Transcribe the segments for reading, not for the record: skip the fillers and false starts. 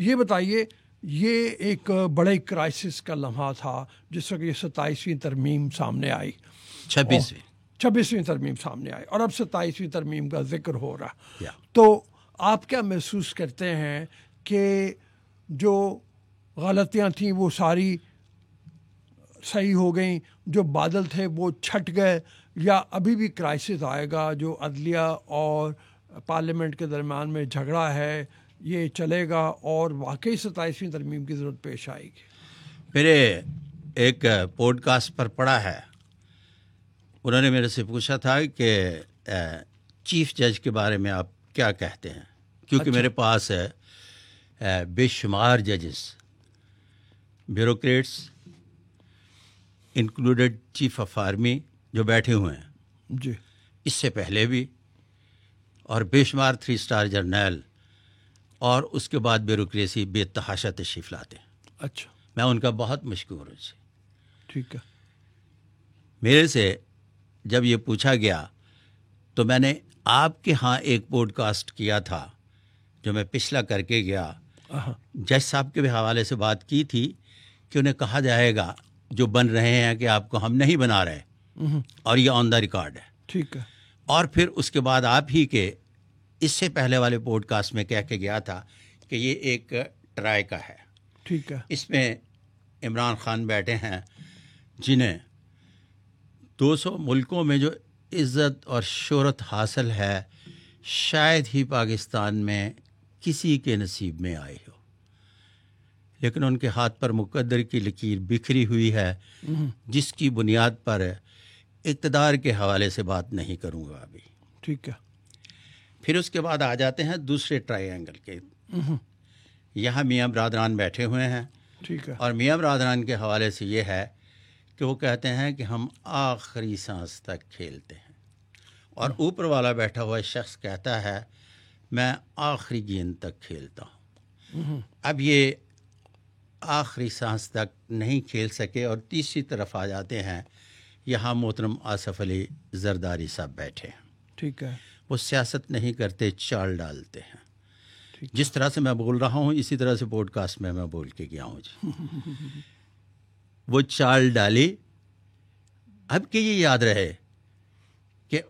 یہ بتائیے، یہ ایک بڑے کرائسس کا لمحہ تھا جس وقت یہ 27ویں ترمیم سامنے آئی، 26ویں ترمیم سامنے آئی، اور اب 27ویں ترمیم کا ذکر ہو رہا. تو آپ کیا محسوس کرتے ہیں کہ جو غلطیاں تھیں وہ ساری صحیح ہو گئیں، جو بادل تھے وہ چھٹ گئے، یا ابھی بھی کرائسس آئے گا جو عدلیہ اور پارلیمنٹ کے درمیان میں جھگڑا ہے یہ چلے گا اور واقعی 27ویں ترمیم کی ضرورت پیش آئے گی؟ میرے ایک پوڈ کاسٹ پر پڑھا ہے، انہوں نے میرے سے پوچھا تھا کہ چیف جج کے بارے میں آپ کیا کہتے ہیں، کیونکہ میرے پاس بے شمار ججز، bureaucrats included chief of army جو بیٹھے ہوئے ہیں جی، اس سے پہلے بھی، اور بے شمار 3 اسٹار جرنیل، اور اس کے بعد بیوروکریسی بے تحاشا تشریف لاتے ہیں. اچھا، میں ان کا بہت مشکور ہوں. ٹھیک ہے. میرے سے جب یہ پوچھا گیا تو میں نے آپ کے ہاں ایک پوڈ کاسٹ کیا تھا جو میں پچھلا کر کے گیا، جج صاحب کے بھی حوالے سے بات کی تھی کہ انہیں کہا جائے گا جو بن رہے ہیں کہ آپ کو ہم نہیں بنا رہے، اور یہ آن دا ریکارڈ ہے. ٹھیک ہے. اور پھر اس کے بعد آپ ہی کے اس سے پہلے والے پوڈ کاسٹ میں کہہ کے گیا تھا کہ یہ ایک ٹرائی کا ہے. ٹھیک ہے. اس میں عمران خان بیٹھے ہیں جنہیں 200 ملکوں میں جو عزت اور شہرت حاصل ہے شاید ہی پاکستان میں کسی کے نصیب میں آئی ہو، لیکن ان کے ہاتھ پر مقدر کی لکیر بکھری ہوئی ہے جس کی بنیاد پر اقتدار کے حوالے سے بات نہیں کروں گا ابھی. ٹھیک ہے. پھر اس کے بعد آ جاتے ہیں دوسرے ٹرائی اینگل کے. یہاں میاں برادران بیٹھے ہوئے ہیں. ٹھیک ہے. اور میاں برادران کے حوالے سے یہ ہے کہ وہ کہتے ہیں کہ ہم آخری سانس تک کھیلتے ہیں، اور اوپر والا بیٹھا ہوا شخص کہتا ہے میں آخری گیند تک کھیلتا ہوں. اب یہ آخری سانس تک نہیں کھیل سکے، اور تیسری طرف آ جاتے ہیں یہاں محترم آصف علی زرداری صاحب بیٹھے ہیں. ٹھیک ہے. وہ سیاست نہیں کرتے، چال ڈالتے ہیں. جس طرح سے میں بول رہا ہوں اسی طرح سے پوڈ کاسٹ میں بول کے گیا ہوں جی. وہ چال ڈالی. اب کہ یہ یاد رہے کہ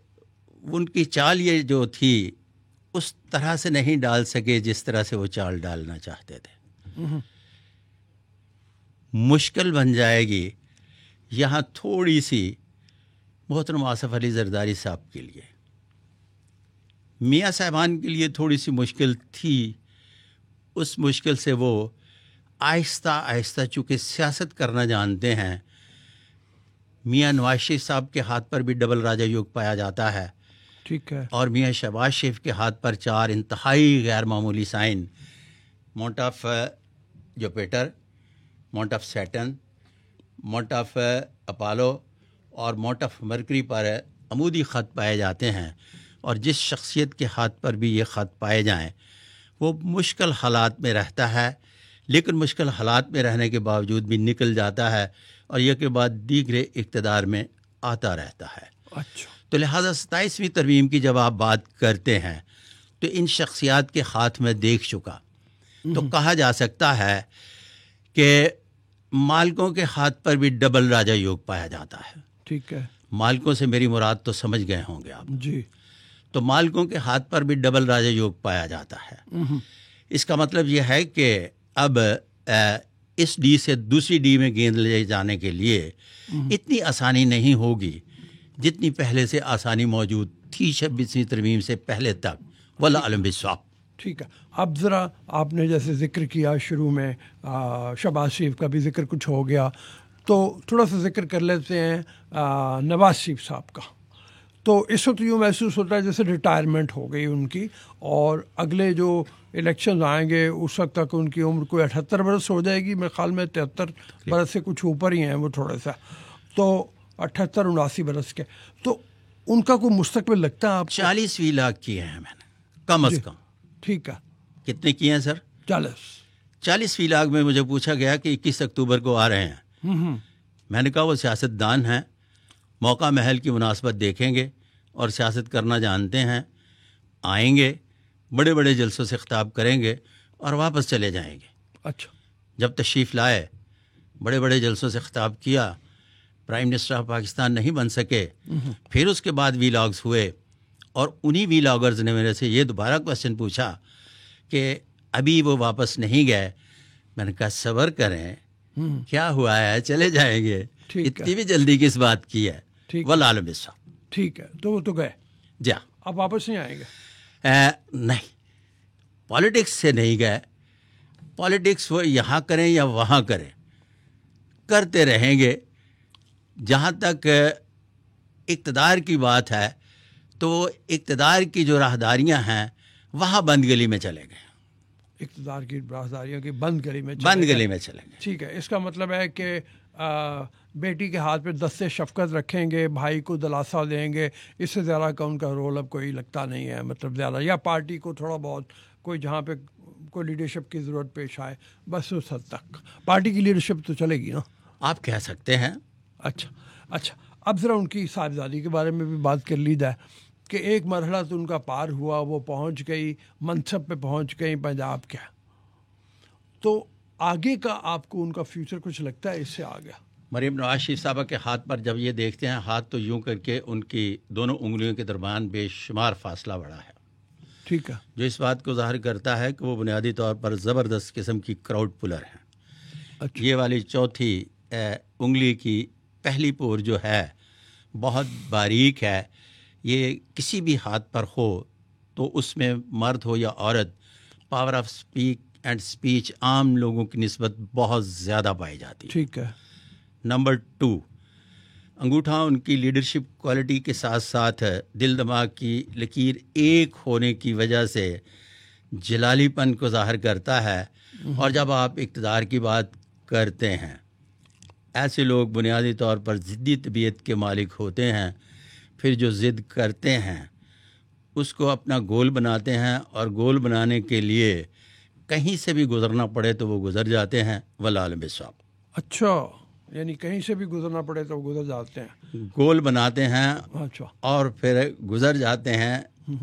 ان کی چال یہ جو تھی اس طرح سے نہیں ڈال سکے جس طرح سے وہ چال ڈالنا چاہتے تھے. مشکل بن جائے گی یہاں تھوڑی سی محترم آصف علی زرداری صاحب کے لیے. میاں صاحبان کے لیے تھوڑی سی مشکل تھی. اس مشکل سے وہ آہستہ آہستہ چونکہ سیاست کرنا جانتے ہیں. میاں نواز شریف صاحب کے ہاتھ پر بھی ڈبل راجہ یوگ پایا جاتا ہے. ٹھیک ہے. اور میاں شہباز شریف کے ہاتھ پر 4 انتہائی غیر معمولی sign, mount of Jupiter, mount of Saturn, mount of Apollo اور ماؤنٹ آف مرکری پر عمودی خط پائے جاتے ہیں. اور جس شخصیت کے ہاتھ پر بھی یہ خط پائے جائیں وہ مشکل حالات میں رہتا ہے، لیکن مشکل حالات میں رہنے کے باوجود بھی نکل جاتا ہے اور یہ کے بعد دیگرے اقتدار میں آتا رہتا ہے. اچھا. تو لہٰذا 27ویں ترمیم کی جب آپ بات کرتے ہیں تو ان شخصیات کے ہاتھ میں دیکھ چکا تو کہا جا سکتا ہے کہ مالکوں کے ہاتھ پر بھی ڈبل راجہ یوگ پایا جاتا ہے. ٹھیک ہے. مالکوں سے میری مراد تو سمجھ گئے ہوں گے آپ. جی. تو مالکوں کے ہاتھ پر بھی ڈبل راجہ یوگ پایا جاتا ہے. اس کا مطلب یہ ہے کہ اب اس ڈی سے دوسری ڈی میں گیند لے جانے کے لیے اتنی آسانی نہیں ہوگی جتنی پہلے سے آسانی موجود تھی 26ویں ترمیم سے پہلے تک. واللہ علم بالصواب. ٹھیک ہے. اب ذرا آپ نے جیسے ذکر کیا شروع میں شہباز شریف کا بھی ذکر کچھ ہو گیا، تو تھوڑا سا ذکر کر لیتے ہیں نواز شریف صاحب کا. تو اس وقت یوں محسوس ہوتا ہے جیسے ریٹائرمنٹ ہو گئی ان کی، اور اگلے جو الیکشنز آئیں گے اس وقت تک ان کی عمر کوئی 78 برس ہو جائے گی. میرے خیال میں 73 برس سے کچھ اوپر ہی ہیں وہ تھوڑا سا، تو 78-79 برس کے. تو ان کا کوئی مستقبل لگتا ہے آپ کو؟ 40 لاکھ کیے ہیں میں نے کم از کم. ٹھیک ہے. کتنے کیے ہیں سر؟ 40 لاکھ میں مجھے پوچھا گیا کہ 21 اکتوبر کو آ رہے ہیں. میں نے کہا وہ سیاست دان ہیں، موقع محل کی مناسبت دیکھیں گے اور سیاست کرنا جانتے ہیں، آئیں گے، بڑے بڑے جلسوں سے خطاب کریں گے اور واپس چلے جائیں گے. اچھا. جب تشریف لائے, بڑے بڑے جلسوں سے خطاب کیا, پرائم منسٹر آف پاکستان نہیں بن سکے. پھر اس کے بعد وی لاگز ہوئے, اور انہی وی لاگرز نے میرے سے یہ دوبارہ کوشچن پوچھا کہ ابھی وہ واپس نہیں گئے. میں نے کہا صبر کریں, کیا ہوا ہے, چلے جائیں گے, اتنی بھی جلدی کس بات کی ہے. والعالم بالصواب. ٹھیک ہے, تو وہ تو گئے. جی. اب واپس نہیں آئیں گے؟ نہیں, پالیٹکس سے نہیں گئے. پالیٹکس وہ یہاں کریں یا وہاں کریں, کرتے رہیں گے. جہاں تک اقتدار کی بات ہے تو اقتدار کی جو راہداریاں ہیں وہاں بند گلی میں چلے گئے. اقتدار کی راہداریوں کی بند گلی میں چلیں گے. ٹھیک ہے. اس کا مطلب ہے کہ بیٹی کے ہاتھ پہ دستے شفقت رکھیں گے, بھائی کو دلاسا دیں گے, اس سے زیادہ کا ان کا رول اب کوئی لگتا نہیں ہے. مطلب زیادہ, یا پارٹی کو تھوڑا بہت کوئی جہاں پہ کوئی لیڈرشپ کی ضرورت پیش آئے, بس اس حد تک پارٹی کی لیڈرشپ تو چلے گی نا, آپ کہہ سکتے ہیں. اچھا. اب ذرا ان کی صاحبزادی کے بارے میں بھی بات کر لی جائے کہ ایک مرحلہ تو ان کا پار ہوا, وہ پہنچ گئی, منصب پہ پہنچ گئی پنجاب کے, تو آگے کا آپ کو ان کا فیوچر کچھ لگتا ہے اس سے آگے؟ مریم نواز شریف صاحبہ کے ہاتھ پر جب یہ دیکھتے ہیں, ہاتھ تو یوں کر کے ان کی دونوں انگلیوں کے درمیان بے شمار فاصلہ بڑا ہے. ٹھیک ہے. جو اس بات کو ظاہر کرتا ہے کہ وہ بنیادی طور پر زبردست قسم کی کراؤڈ پلر ہیں. اچھا. یہ والی چوتھی انگلی کی پہلی پور جو ہے بہت باریک ہے. یہ کسی بھی ہاتھ پر ہو تو اس میں مرد ہو یا عورت, power of speak and speech عام لوگوں کی نسبت بہت زیادہ پائی جاتی ہے. ٹھیک ہے. نمبر 2, انگوٹھا ان کی لیڈرشپ کوالٹی کے ساتھ ساتھ دل دماغ کی لکیر ایک ہونے کی وجہ سے جلالی پن کو ظاہر کرتا ہے. اور جب آپ اقتدار کی بات کرتے ہیں, ایسے لوگ بنیادی طور پر ضدی طبیعت کے مالک ہوتے ہیں. پھر جو ضد کرتے ہیں اس کو اپنا گول بناتے ہیں, اور گول بنانے کے لیے کہیں سے بھی گزرنا پڑے تو وہ گزر جاتے ہیں. والعالم بالصواب. اچھا, یعنی کہیں سے بھی گزرنا پڑے تو گزر جاتے ہیں, گول بناتے ہیں. اچھا. اور پھر گزر جاتے ہیں.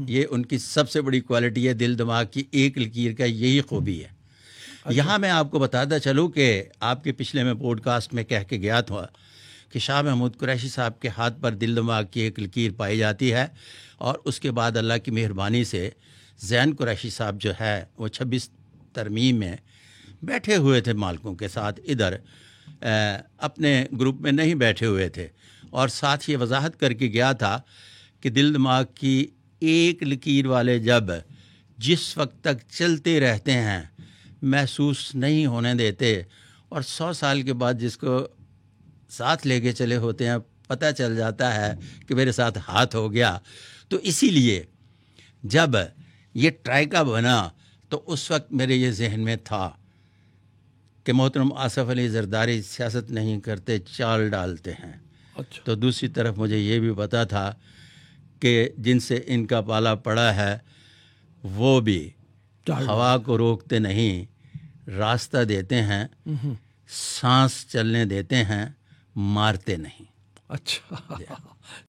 یہ ان کی سب سے بڑی کوالٹی ہے. دل دماغ کی ایک لکیر کا یہی خوبی ہے. یہاں میں آپ کو بتاتا چلوں کہ آپ کے پچھلے میں پوڈ کاسٹ میں کہہ کے گیا تھا کہ شاہ محمود قریشی صاحب کے ہاتھ پر دل دماغ کی ایک لکیر پائی جاتی ہے, اور اس کے بعد اللہ کی مہربانی سے زین قریشی صاحب جو ہے وہ 26 ترمیم میں بیٹھے ہوئے تھے مالکوں کے ساتھ, ادھر اپنے گروپ میں نہیں بیٹھے ہوئے تھے. اور ساتھ یہ وضاحت کر کے گیا تھا کہ دل دماغ کی ایک لکیر والے جب جس وقت تک چلتے رہتے ہیں محسوس نہیں ہونے دیتے, اور 100 سال کے بعد جس کو ساتھ لے کے چلے ہوتے ہیں پتہ چل جاتا ہے کہ میرے ساتھ ہاتھ ہو گیا. تو اسی لیے جب یہ ٹرائکا بنا تو اس وقت میرے یہ ذہن میں تھا کہ محترم آصف علی زرداری سیاست نہیں کرتے, چال ڈالتے ہیں. اچھا. تو دوسری طرف مجھے یہ بھی پتا تھا کہ جن سے ان کا پالا پڑا ہے وہ بھی ہوا کو روکتے نہیں, راستہ دیتے ہیں, سانس چلنے دیتے ہیں, مارتے نہیں. اچھا.